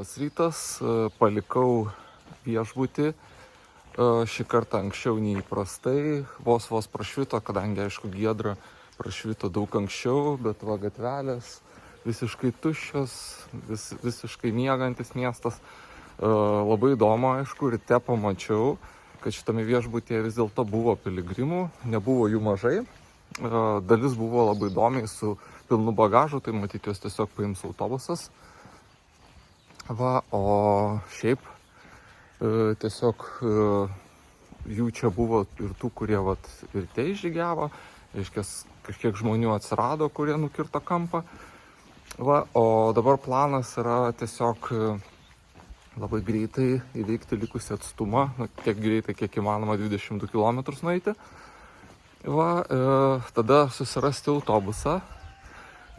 Labas rytas, palikau viešbutį šį kartą anksčiau nei įprastai, vos prašvito, kadangi aišku giedra prašvito daug anksčiau, bet va gatvelės visiškai tuščios, visiškai miegantis miestas. Labai įdomu, aišku, ryte pamačiau, kad šitame viešbutyje vis dėlto buvo piligrimų, nebuvo jų mažai. Dalis buvo labai įdomiai su pilnu bagažu, tai matyti jos tiesiog paims autobusas. Va, o šiaip tiesiog jų čia buvo ir tų, kurie ir te išžygiavo, reiškia, kažkiek žmonių atsirado, kurie nukirto kampą. Va, o dabar planas yra tiesiog labai greitai įveikti likusį atstumą, tiek greitai, kiek įmanoma 22 km nueiti. Va, tada susirasti autobusą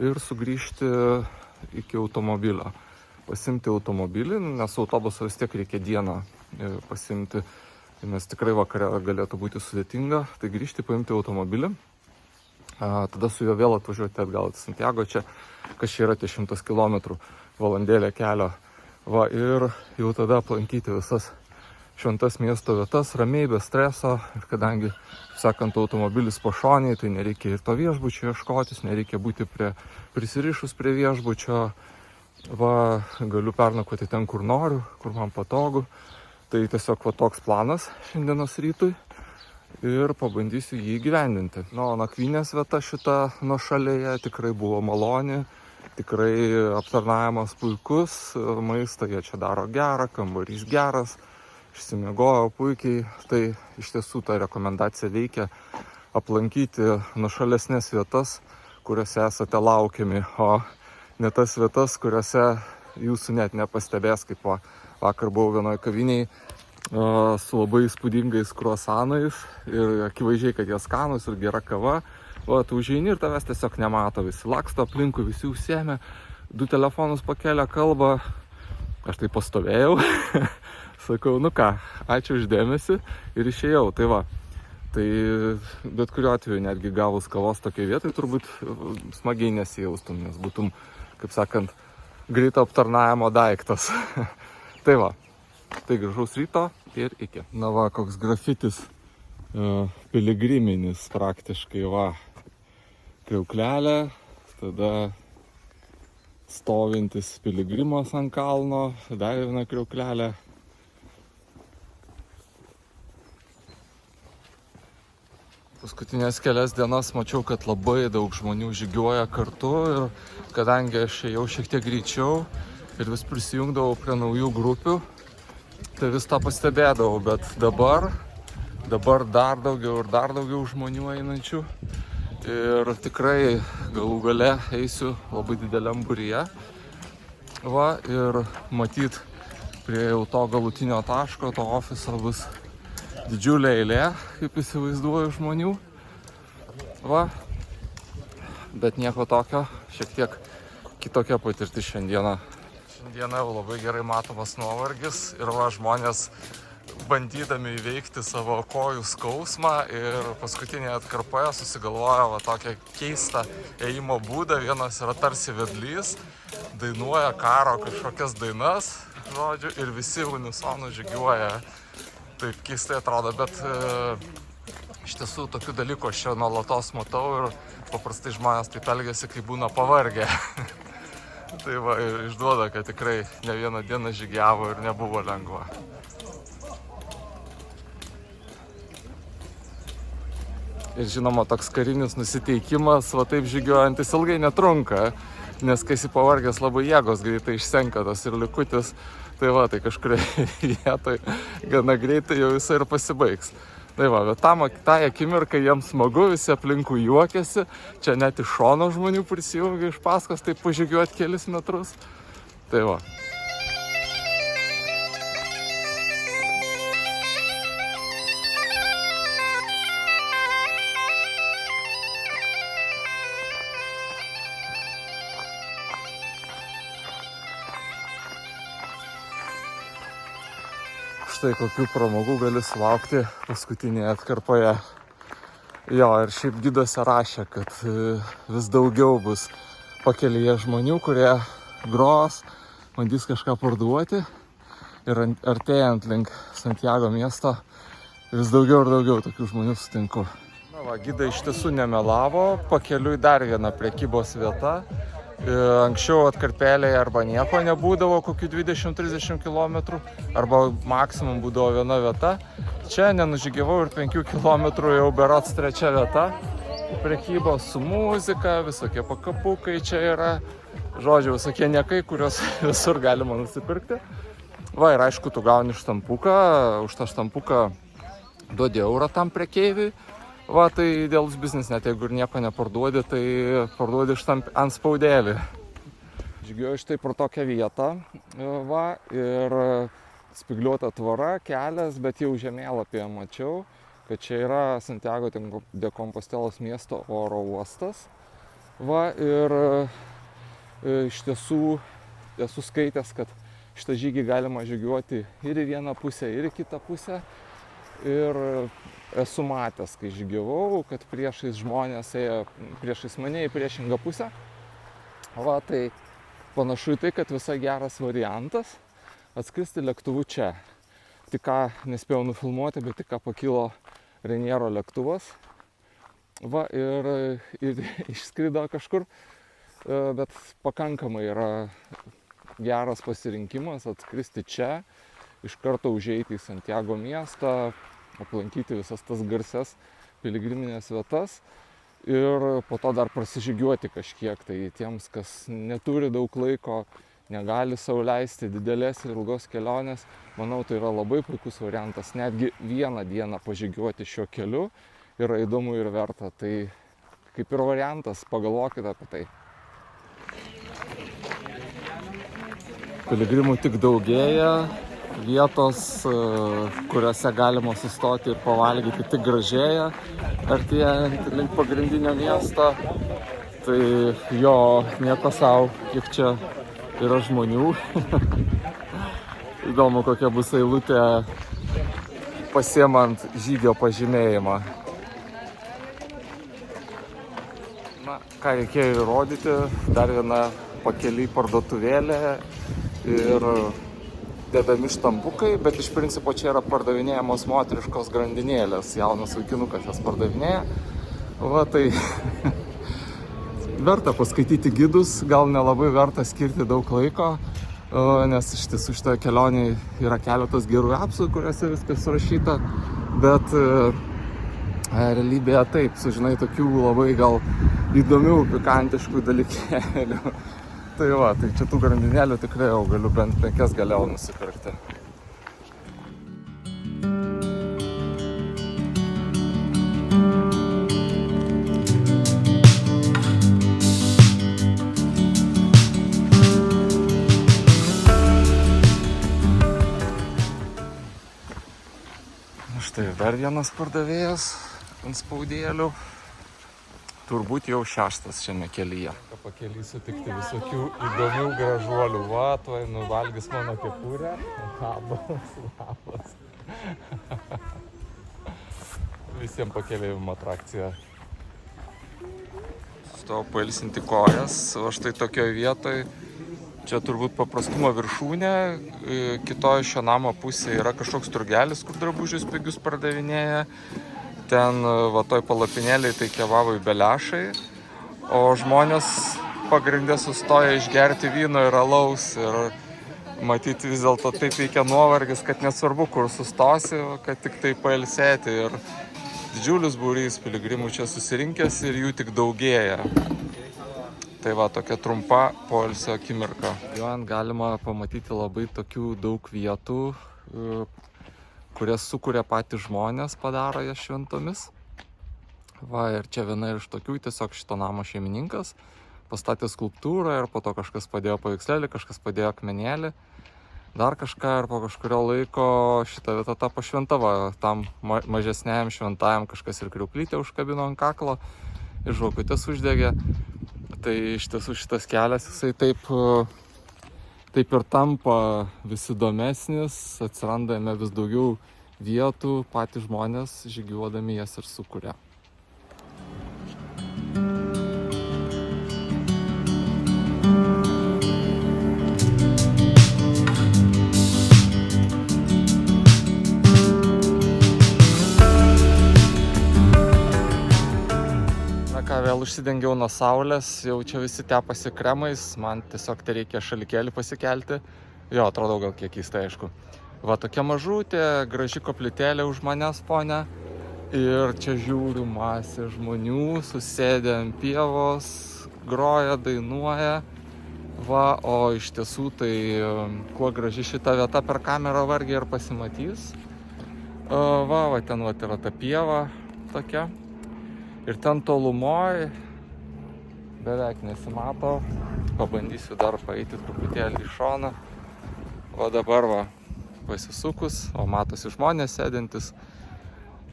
ir sugrįžti iki automobilio. Pasimti automobilį, nes autobusą vis tiek reikia dieną pasimti, nes tikrai vakare galėtų būti sudėtinga, tai grįžti, paimti automobilį, tada su juo vėl atvažiuoti atgal į Santiago, čia yra tie 100 km valandėlė kelio, va, ir jau tada aplankyti visas šventas miesto vietas, ramiai, be streso, ir kadangi, sakant, automobilis pašoniai, tai nereikia ir to viešbučio ieškotis, nereikia būti prisirišus prie viešbučio. Va, galiu pernakvoti ten, kur noriu, kur man patogu. Tai tiesiog toks planas šiandienos rytui ir pabandysiu jį įgyvendinti. O nakvynės vieta šita nuošalėje tikrai buvo maloni, tikrai aptarnavimas puikus, maistą jie čia daro gerą, kambarys geras, išsimiegojo puikiai. Tai iš tiesų ta rekomendacija veikia aplankyti nuošalesnės vietas, kuriuose esate laukiami, o ne tas vietas, kuriuose jūsų net nepastebės, kaip vakar buvau vienoje kaviniai su labai įspūdingais kruasanais ir akivaizdžiai, kad jie skanūs ir gera kava. Tu užeini ir tavęs tiesiog nemato, visi laksto aplinkui, visi užsiėmė, 2 telefonus pakelia, kalba. Aš tai pastovėjau, sakau, ką, ačiū už dėmesį ir išėjau. Tai va, tai bet kuriuo atveju netgi gavus kavos tokiai vietai turbūt smagiai nesijaustum, nes būtum, kaip sakant, greito aptarnavimo daiktas. Tai va, tai gražaus ryto ir iki. Na va, koks grafitis piligriminis praktiškai, va, kriauklelė, tada stovintis piligrimas ant kalno, dar viena kriauklelė. Paskutinės kelias dienas mačiau, kad labai daug žmonių žygiuoja kartu ir kadangi aš ėjau šiek tiek greičiau ir vis prisijungdavau prie naujų grupių, tai vis tą pastebėdavau, bet dabar dar daugiau žmonių einančių ir tikrai galų gale eisiu labai dideliam būryje. Va, ir matyt, prie jau to galutinio taško, to ofiso bus didžiulė eilė, kaip įsivaizduoju, žmonių. Va, bet nieko tokio, šiek tiek kitokia patirtis šiandieną. Šiandieną jau labai gerai matomas nuovargis ir va, žmonės bandydami įveikti savo kojų skausmą ir paskutinėje atkarpoje susigalvoja tokią keistą ėjimo būdą. Vienas yra tarsi vedlys, dainuoja karo kažkokias dainas, žodžiu, ir visi unisonu žygiuoja. Taip keistai atrodo, bet iš tiesų tokių dalykų aš čia nuolatos matau ir paprastai žmonės taip elgiasi, kai būna pavargę. Tai va, ir išduoda, kad tikrai ne vieną dieną žygiavo ir nebuvo lengva. Ir žinoma, toks karinis nusiteikimas, va taip žygiuojantis ilgai netrunka, nes kai esi pavargęs, labai jėgos greitai išsenka tas ir likutis. Tai va, tai kažkurioje vietoje gana greitai jau visai ir pasibaigs. Tai va, bet tą akimirką jiems smagu, visi aplinkui juokiasi, čia net iš šono žmonių prisijungia iš paskos, taip pažygiuoti kelis metrus. Tai va. Štai kokių pramogų gali sulaukti paskutinėje atkarpoje. Jo, ir šiaip giduose rašė, kad vis daugiau bus pakelyje žmonių, kurie gros, bandys kažką parduoti. Ir artėjant link Santiago miesto vis daugiau ir daugiau tokių žmonių sutinku. Na va, gidai iš tiesų nemelavo, pakeliui dar viena prekybos vieta. Anksčiau atkarpėlėje arba nieko nebūdavo, kokių 20-30 km, arba maksimum būdavo viena vieta. Čia nenužygiavau ir 5 km jau berods trečia vieta. Prekybos su muzika, visokie pakapukai čia yra. Žodžiu, visokie niekai, kuriuos visur galima nusipirkti. Va, ir aišku, tu gauni štampuką, už tą štampuką duodi eurą tam prekeiviui. Va, tai dėlus biznis, net jeigu ir nieko neparduodi, tai parduodi ant spaudėlį. Žygiuoju štai pro tokią vietą, va, ir spygliuota tvora, kelias, bet jau žemėlapyje mačiau, kad čia yra Santiago de Compostelos miesto oro uostas. Va, ir iš tiesų esu skaitęs, kad šitą žygį galima žygiuoti ir į vieną pusę, ir į kitą pusę. Ir esu matęs, kai žygiavau, kad priešais žmonės ėjo priešais mane į priešingą pusę. Va, tai panašu į tai, kad visai geras variantas atskristi lėktuvu čia. Tik ką nespėjau nufilmuoti, bet tik ką pakilo Ryanairo lėktuvas. Va, ir išskrido kažkur, bet pakankamai yra geras pasirinkimas atskristi čia, iš karto užeiti į Santiago miestą, aplankyti visas tas garsias piligriminės vietas ir po to dar prasižygiuoti kažkiek. Tai tiems, kas neturi daug laiko, negali sau leisti didelės ir ilgos kelionės, manau, tai yra labai puikus variantas. Netgi vieną dieną pažygiuoti šiuo keliu yra įdomu ir verta. Tai kaip ir variantas, pagalvokite apie tai. Piligrimų tik daugėja. Vietos, kuriuose galima sustoti ir pavalgyti, tik gražėja, artėjant link pagrindinio miesto. Tai jo, nieko sau, kiek čia yra žmonių. Įdomu, kokia bus eilutė pasiemant žygio pažymėjimą. Na, ką reikėjo įrodyti, dar viena pakeliui parduotuvėlė ir dedami štampukai, bet iš principo čia yra pardavinėjamos moteriškos grandinėlės, jaunas vaikinukas jas pardavinėja. Va, tai verta paskaityti gidus, gal nelabai verta skirti daug laiko, nes iš tiesų šitoje kelionėje yra keletas gerų apsų, kuriuose viskas surašyta, bet realybėje taip, sužinai tokių labai gal įdomių, pikantiškų dalykėlių. Tai va, tai čia tų grandinėlių tikrai jau galiu bent 5 galėjau nusipirkti. Štai dar vienas pardavėjas ant spaudėlių. Turbūt jau 6 šiame kelyje. Pakely sutikti visokių įdomių gražuolių. Va, tuoj nuvalgys mano kepurę. Labas. Visiems pakeliavimo atrakcija. Stovau pailsinti kojas. Va štai tokioje vietoje. Čia turbūt paprastumo viršūnė. Kitoje šio namo pusėje yra kažkoks turgelis, kur drabužius pigius pardavinėja. Ten va toj palapinėliai tai kebabai beliašai, o žmonės pagrindė sustoja išgerti vyno ir alaus ir matyti vis dėlto taip veikia nuovargis, kad nesvarbu kur sustosi, kad tik tai pailsėti ir didžiulis būrys piligrimų čia susirinkęs ir jų tik daugėja. Tai va, tokia trumpa poilsio akimirka. Juojant galima pamatyti labai tokių daug vietų, kurias sukuria patys žmonės, padaro jas šventomis. Va, ir čia viena iš tokių, tiesiog šito namo šeimininkas pastatė skulptūrą ir po to kažkas padėjo paveikslėlį, kažkas padėjo akmenėlį, dar kažką ir po kažkurio laiko šita vieta tapo šventava. Tam mažesniajam šventajam kažkas ir kriauklytę užkabino ant kaklo ir žvakutės uždegė. Tai iš tiesų šitas kelias, jisai taip ir tampa vis įdomesnis, atsiranda jame vis daugiau vietų, patys žmonės žygiuodami jas ir sukuria. užsidengiau nuo saulės, jau čia visi tepasi kremais, man tiesiog tai reikia šalikėlį pasikelti. Jo, atrodo gal kiek keistai, aišku. Va, tokia mažutė, graži koplytėlė už manęs fone. Ir čia žiūriu masė žmonių, susėdę ant pievos, groja, dainuoja. Va, o iš tiesų tai kuo graži šita vieta per kamerą vargiai ir pasimatys. Va, ten va, yra ta pieva tokia. Ir ten tolumoj beveik nesimato. Pabandysiu dar paeiti truputėlį į šoną. Va dabar va pasisukus, o matosi žmonės sėdintis.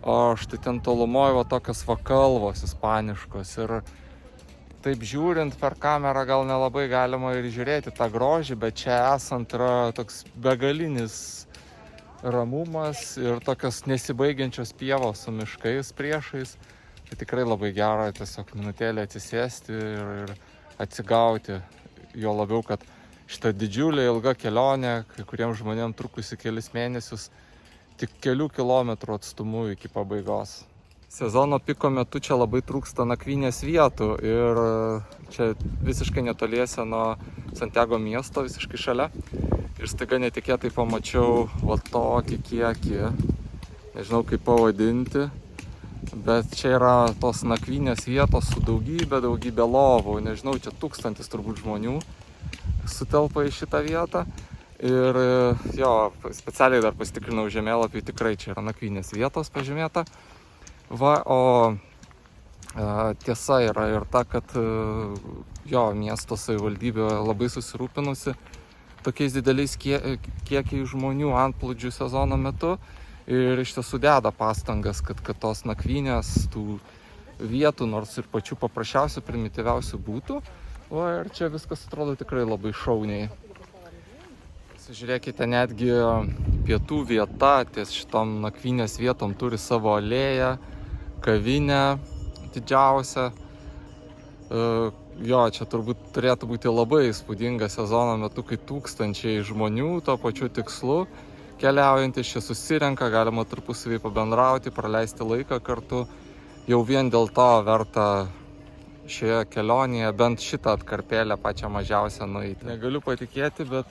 O štai ten tolumoj va tokios va kalvos ispaniškos. Ir taip žiūrint per kamerą gal nelabai galima ir žiūrėti tą grožį, bet čia esant yra toks begalinis ramumas ir tokios nesibaigiančios pievos su miškais priešais. Tai tikrai labai gera tiesiog minutėlę atsisėsti ir atsigauti. Jo labiau, kad šita didžiulė ilga kelionė, kai kuriems žmonėms trukusi kelis mėnesius, tik kelių kilometrų atstumu iki pabaigos. Sezono piko metu čia labai trūksta nakvynės vietų ir čia visiškai netoliese nuo Santiago miesto, visiškai šalia. Ir staiga netikėtai pamačiau va tokį kiekį, nežinau kaip pavadinti, bet čia yra tos nakvynės vietos su daugybė lovų, nežinau, čia 1000 turbūt žmonių sutelpa į šitą vietą. Ir jo, specialiai dar pasitikrinau žemėlapį, tikrai čia yra nakvynės vietos pažymėta. Va, o tiesa yra ir ta, kad jo, miesto savivaldybė labai susirūpinusi tokiais dideliais kiekiais žmonių antplūdžių sezono metu. Ir iš tiesų deda pastangas, kad tos nakvynės, tų vietų, nors ir pačių paprasčiausių, primityviausių būtų. Va, ir čia viskas atrodo tikrai labai šauniai. Žiūrėkite, netgi pietų vieta ties šitom nakvynės vietom turi savo alėją, kavinę didžiausią. Jo, čia turbūt turėtų būti labai įspūdinga sezono metu, kai tūkstančiai žmonių to pačiu tikslu keliaujantys čia susirenka, galima tarpusavy pabendrauti, praleisti laiką kartu. Jau vien dėl to verta šioje kelionėje bent šitą atkarpėlę pačią mažiausią nueiti. Negaliu patikėti, bet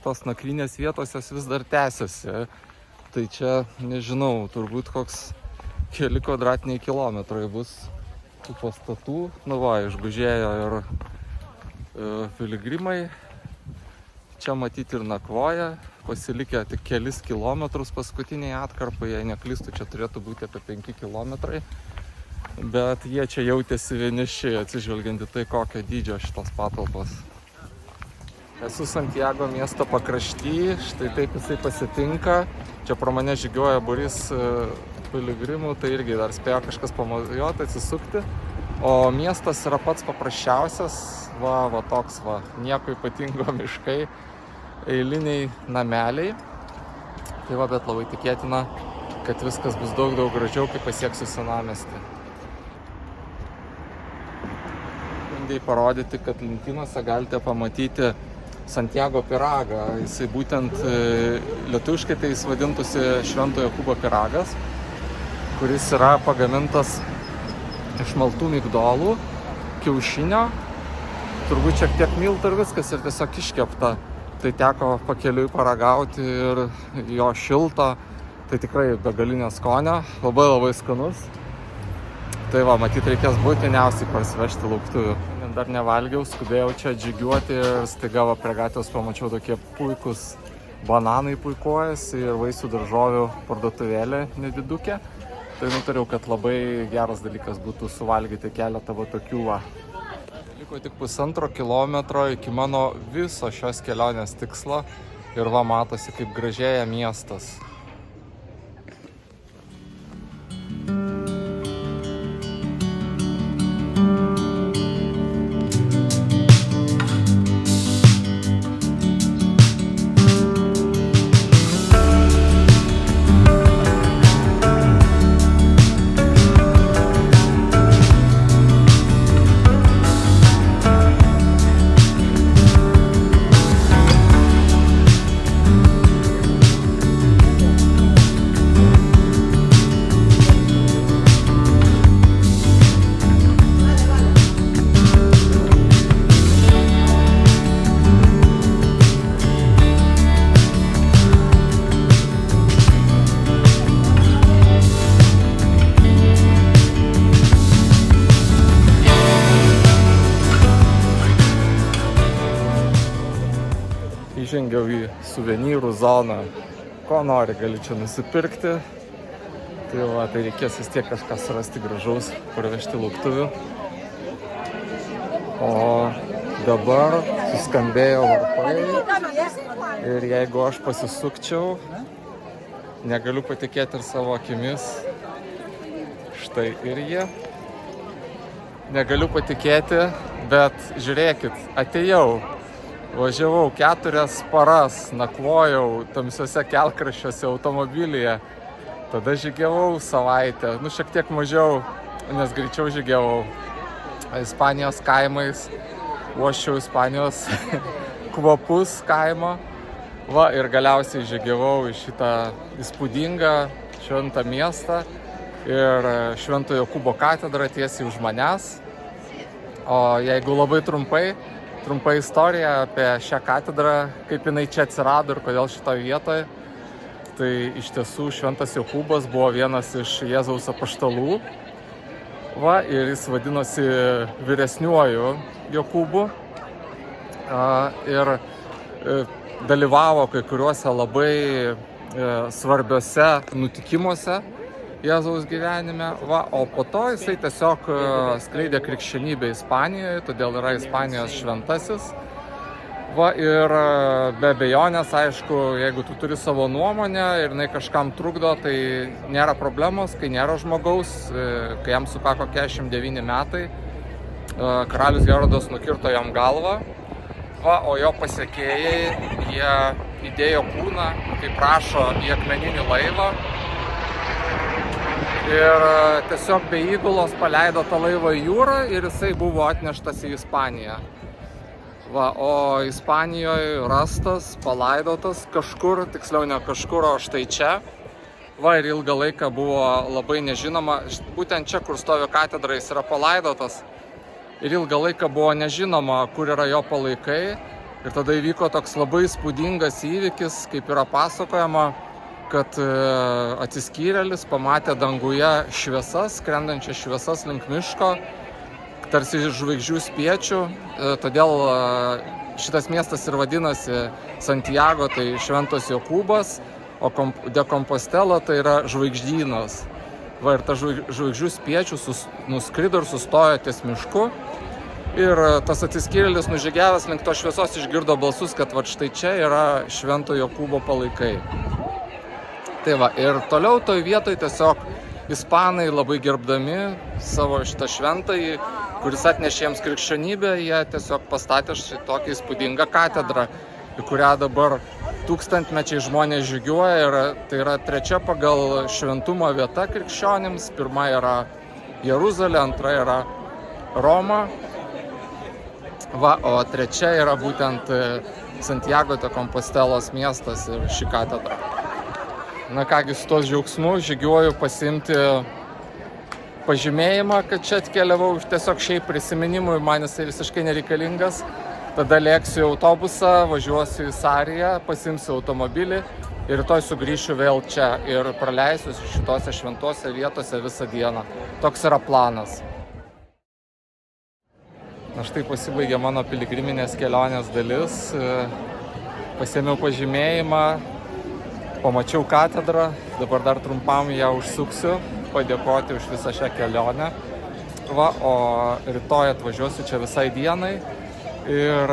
tos nakvynės vietos jos vis dar tęsiasi. Tai čia, nežinau, turbūt koks keli kvadratiniai kilometrai bus tų pastatų. Nu va, išgužėjo ir piligrimai. Čia matyti ir nakvoja, pasilikę tik kelis kilometrus paskutiniai atkarpai, jei neklystu, čia turėtų būti apie 5 kilometrai. Bet jie čia jautėsi vieniši, atsižvelgiant į tai, kokio dydžio šitos patalpos. Esu Santiago miesto pakrašty, štai taip jisai pasitinka. Čia pro mane žygiuoja būrys piligrimų, tai irgi dar spėjo kažkas pamojuoti, atsisukti. O miestas yra pats paprasčiausias, va toks va, nieko ypatingo miškai, eiliniai nameliai. Tai va, bet labai tikėtina, kad viskas bus daug gražiau, kai pasieksiu senamiestį. Parodyti, kad lentynose galite pamatyti Santiago pyragą. Jisai būtent lietuviškai tai jis vadintųsi Švento Jokūbo pyragas, kuris yra pagamintas iš maltų migdolų, kiaušinio, turbūt šiek tiek miltų ir viskas ir tiesiog iškepta. Tai teko pakeliui paragauti ir jo šilto, tai tikrai begalinio skonio, labai skanus. Tai va, matyt, reikės būtiniausiai parsivežti lauktuvių. Dar nevalgiau, skubėjau čia atžygiuoti ir staiga va prie gatvės pamačiau tokie puikus bananai puikuojasi ir vaisių daržovių parduotuvėlė nedidukė. Tai nutariau, kad labai geras dalykas būtų suvalgyti keletą va tokių va. Liko tik 1,5 kilometro iki mano viso šios kelionės tikslo ir va matosi, kaip gražėja miestas. įžengiau į suvenyrų zoną. Ko nori, gali čia nusipirkti. Tai va, tai reikės vis tiek kažką surasti gražaus, parvežti lauktuvių. O dabar suskambėjo varpai ir jeigu aš pasisukčiau, negaliu patikėti ir savo akimis. Štai ir jie. Negaliu patikėti, bet žiūrėkit, atėjau, važiavau 4 paras, nakvojau tamsiuose kelkraščiuose automobilyje, tada žygiavau savaitę, šiek tiek mažiau, nes greičiau žygiavau Ispanijos kaimais, uosčiau Ispanijos kvapus kaimo, va ir galiausiai žygiavau į šitą įspūdingą šventą miestą ir Švento Jokūbo katedrą tiesiai už manęs. O jeigu labai trumpai istorija apie šią katedrą, kaip jinai čia atsirado ir kodėl šitoje vietoje, tai iš tiesų Šventas Jokūbas buvo vienas iš Jėzaus apaštalų. Va, ir jis vadinosi vyresniuoju Jokūbu ir dalyvavo kai kuriuose labai svarbiuose nutikimuose Jėzaus gyvenime, va, o po to jisai tiesiog skleidė krikščionybę Ispanijoje, todėl yra Ispanijos šventasis. Va, ir be abejonės, aišku, jeigu tu turi savo nuomonę ir jinai kažkam trukdo, tai nėra problemos, kai nėra žmogaus, kai jam sukako 49 metai, karalius Herodas nukirto jam galvą, va, o jo pasekėjai, jie įdėjo kūną, kaip prašo, į akmeninį laivą. Ir tiesiog be įgulos paleido tą laivą į jūrą ir jisai buvo atneštas į Ispaniją. Va, o Ispanijoje rastas, palaidotas kažkur, tiksliau ne kažkur, o štai čia. Va, ir ilgą laiką buvo labai nežinoma, būtent čia, kur stovi katedra, jis yra palaidotas. Ir ilgą laiką buvo nežinoma, kur yra jo palaikai. Ir tada įvyko toks labai įspūdingas įvykis, kaip yra pasakojama, kad atsiskyrėlis pamatė danguje šviesas, skrendančias šviesas link miško, tarsi žvaigždžių spiečių, todėl šitas miestas ir vadinasi Santiago, tai Šventas Jokūbas, o de Compostela tai yra žvaigždynas. Va, ir ta žvaigždžių spiečių nuskrido ir sustojo ties mišku. Ir tas atsiskyrėlis nužygiavęs link to šviesos išgirdo balsus, kad va štai čia yra Švento Jokūbo palaikai. Tai va, ir toliau toj vietoj tiesiog ispanai labai gerbdami savo šitą šventąjį, kuris atnešė jiems krikščionybę, jie tiesiog pastatė šitokį įspūdingą katedrą, į kurią dabar tūkstantmečiai žmonės žygiuoja ir tai yra 3 pagal šventumo vieta krikščionims. 1 yra Jeruzalė, 2 yra Roma, va, o 3 yra būtent Santiago de Compostelos miestas ir ši katedra. Na kągi, su tos džiaugsmu žygiuoju pasiimti pažymėjimą, kad čia atkeliavau tiesiog šiaip prisiminimui, man jisai visiškai nereikalingas. Tada lėksiu į autobusą, važiuosiu į Sariją, pasiimsiu automobilį ir rytoj sugrįšiu vėl čia ir praleisiu šitose šventose vietose visą dieną. Toks yra planas. Na štai pasibaigė mano piligriminės kelionės dalis. Pasiėmiau pažymėjimą. Pamačiau katedrą, dabar dar trumpam ją užsuksiu, padėkoti už visą šią kelionę. Va, o rytoj atvažiuosiu čia visai dienai ir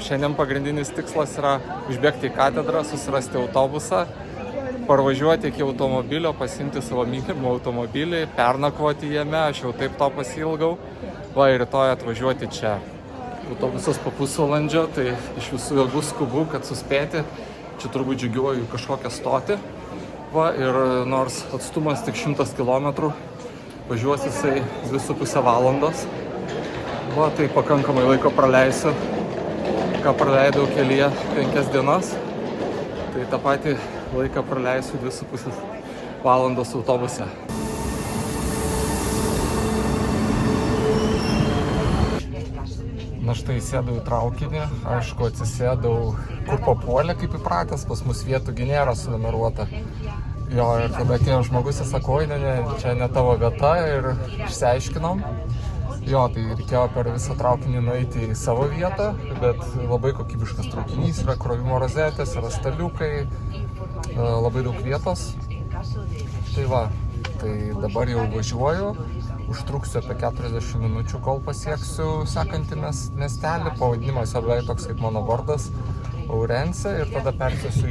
šiandien pagrindinis tikslas yra užbėgti į katedrą, susirasti autobusą, parvažiuoti iki automobilio, pasiimti savo mylimą automobilį, pernakvoti jame, aš jau taip to pasiilgau. Va, ir rytoj atvažiuoti čia. Autobusas po pusvalandžio, tai iš visų jėgų skubu, kad suspėti. Čia turbūt žygiuoju į kažkokią stotį. Va, ir nors atstumas tik 100 km, važiuos jisai 2,5 valandos. Va, tai pakankamai laiko praleisiu, ką praleidau kelyje 5 dienas. Tai tą patį laiką praleisiu 2,5 valandos autobuse. Na štai sėdau į traukinį, aišku, atsisėdau kur papuolė, kaip įpratęs, pas mus vietų gi nėra sunumeruota. Jo, ir tada atėjo žmogus ir sako, ne, čia ne tavo vieta ir išsiaiškinom. Jo, tai reikėjo per visą traukinį nueiti į savo vietą, bet labai kokybiškas traukinys, yra krovimo rozetės, yra staliukai, labai daug vietos. Tai va, tai dabar jau važiuoju, užtruksiu apie 40 minučių, kol pasieksiu sekantį miestelį, pavadinimas jo beveik toks kaip mano vardas, Ourense, ir tada persėsiu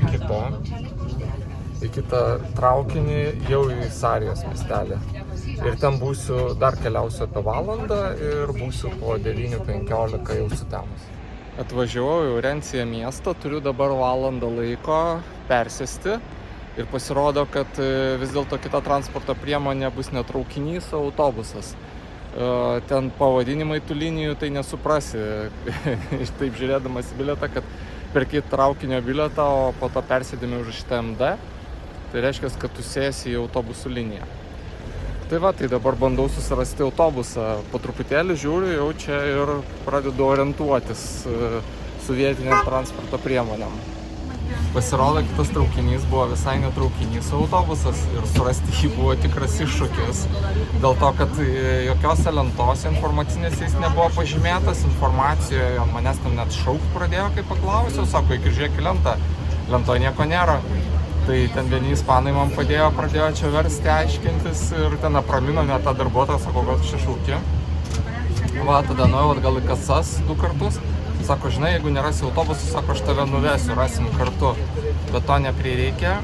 į kitą traukinį jau į Sarijos miestelį. Ir ten būsiu, dar keliausiu apie valandą ir būsiu po 9:15 jau sutemus. Atvažiavau į Ourensiją miestą, turiu dabar valandą laiko persėsti ir pasirodo, kad vis dėlto kita transporto priemonė bus ne traukinys, o autobusas. Ten pavadinimai tų linijų tai nesuprasi, taip žiūrėdamas į bilietą, kad perki traukinio bilietą, o po to persėdimi užrašyta MD, tai reiškia, kad tu sėsi į autobusų liniją. Tai va, tai dabar bandau susirasti autobusą, po truputėlį žiūriu, jau čia ir pradedu orientuotis su vietiniam transporto priemonėm. Pasirodo, kitas traukinys buvo visai ne traukinys, o autobusas, ir surasti jį buvo tikras iššūkis. Dėl to, kad jokiose lentose informacinės jis nebuvo pažymėtas, informacijoje ant manęs ten net šaukt pradėjo, kai paklausiau, sako, iki žiūrėk į lentą, lentoje nieko nėra. Tai ten vieni ispanai man pradėjo čia versti, aiškintis, ir ten apramino net tą darbuotoją, sako, gal čia šauki. Va, tada nuėjau atgal į kasas 2 kartus. Sako, žinai, jeigu nerasi autobusų, sako, aš tave nuvesiu, rasim kartu. Bet to neprireikė.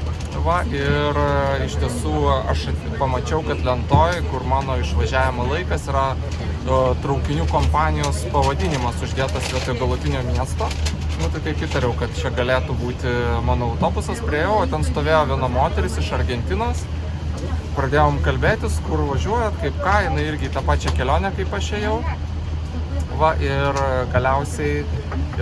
Va, ir iš tiesų aš pamačiau, kad lentoj, kur mano išvažiavimo laikas, yra traukinių kompanijos pavadinimas uždėtas vietoj galutinio miesto. Nu, tai taip įtariau, kad čia galėtų būti mano autobusas, priėjau, o ten stovėjo viena moteris iš Argentinos. Pradėjom kalbėtis, kur važiuojat, kaip ką, jinai irgi tą pačią kelionę, kaip aš ėjau. Va, ir galiausiai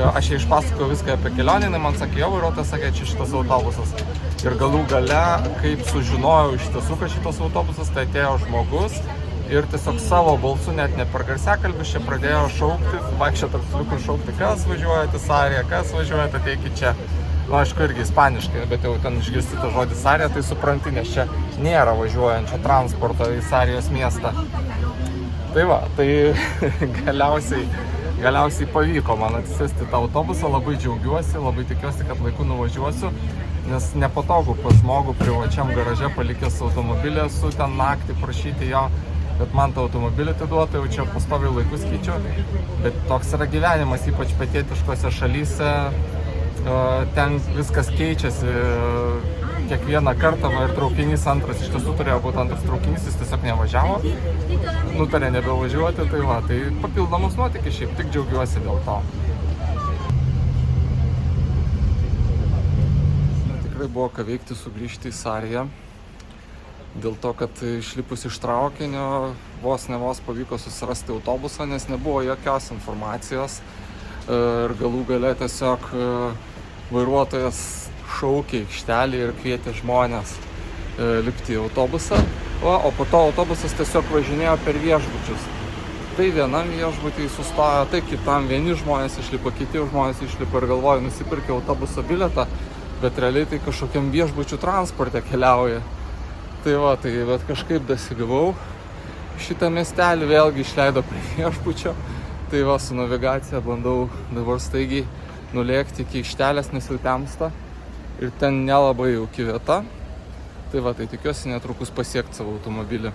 aš jai išpasakojau viską apie kelionę, jinai man sakė, jo, vairuotojas sakė, čia šitas autobusas. Ir galų gale, kaip sužinojau iš tiesų, kad šitas autobusas, tai atėjo žmogus. Ir tiesiog savo balsu, net ne per garsiakalbius, čia pradėjo šaukti, vaikščioti tarp staliukų ir šaukti, kas važiuojate į Sariją, kas važiuojate, ateikit čia. Na, aišku, irgi ispaniškai, bet jau ten išgirsti tą žodį Sarija, tai supranti, nes čia nėra važiuojančio transporto į Sarijos miestą. Tai va, tai galiausiai pavyko man atsisėsti tą autobusą, labai džiaugiuosi, labai tikiuosi, kad laiku nuvažiuosiu, nes nepatogu pas žmogų privačiam garaže palikęs automobilį, esu ten naktį prašyti jo, bet man tą automobilį atiduota, jau čia pastoviai laikus keičiu, bet toks yra gyvenimas, ypač pietietiškose šalyse, ten viskas keičiasi kiekvieną kartą, ir traukinys antras, iš tiesų turėjo būti antras traukinys, jis tiesiog nevažiavo, nutarė nebevažiuoti, tai va, tai papildomus nuotykis, šiaip tik džiaugiuosi dėl to. Tikrai buvo ką veikti sugrįžti į Sariją. Dėl to, kad išlipus iš traukinio vos pavyko susirasti autobusą, nes nebuvo jokios informacijos. Ir galų gale tiesiog vairuotojas šaukė aikštelį ir kvietė žmonės lipti į autobusą. O po to autobusas tiesiog važinėjo per viešbučius. Tai vienam viešbutį sustojo, tai kitam, vieni žmonės išlipo, kiti žmonės išlipo, ir galvoju, nusipirkė autobuso bilietą, bet realiai tai kažkokiam viešbučių transporte keliauja. Tai va, bet kažkaip dasigavau šitą miestelį, vėlgi išleido prie viešbučio. Tai va, su navigacija bandau dabar staigiai nulėkti iki aikštelės, nes jau temsta. Ir ten nelabai jauki vieta. Tai va, tai tikiuosi netrukus pasiekti savo automobilį.